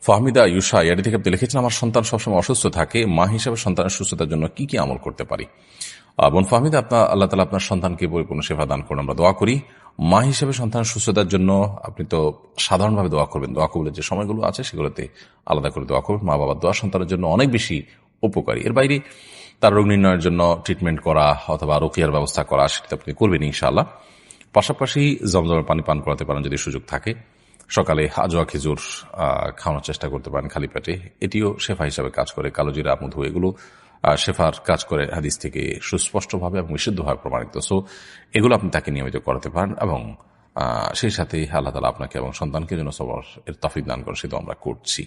ফাহমিদা ইউসা এটি থেকে আপনি লিখেছেন, আমার সন্তান সবসময় অসুস্থ থাকে, মা হিসাবে সন্তানের সুস্থতার জন্য কি কি আমল করতে পারি? বোন ফাহমিদা, আল্লাহ তালা আপনার সন্তানকে পরিপূর্ণ সেবা দান করুন, আমরা দোয়া করি। মা হিসেবে সন্তানের সুস্থতার জন্য আপনি তো সাধারণভাবে দোয়া করবেন, দোয়া কবুলের যে সময়গুলো আছে সেগুলোতে আলাদা করে দোয়া করবেন। মা বাবার দোয়া সন্তানের জন্য অনেক বেশি উপকারী। এর বাইরে তার রোগ নির্ণয়ের জন্য ট্রিটমেন্ট করা অথবা রোকিয়ার ব্যবস্থা করা, সেটা আপনি করবেন ইনশাআল্লাহ। পাশাপাশি জমজমের পানি পান করাতে পারেন যদি সুযোগ থাকে। সকালে আজোয়া খেজুর খাওয়ানোর চেষ্টা করতে পারেন খালি পেটে, এটিও শেফা হিসাবে কাজ করে। কালোজিরা, মধু, এগুলো শেফার কাজ করে হাদিস থেকে সুস্পষ্টভাবে এবং বিশুদ্ধভাবে প্রমাণিত। সো এগুলো আপনি তাকে নিয়মিত করাতে পারেন এবং সেই সাথে আল্লাহ তাআলা আপনাকে এবং সন্তানকে যেন সবার এর তৌফিক দান করেন, সেটা আমরা করছি।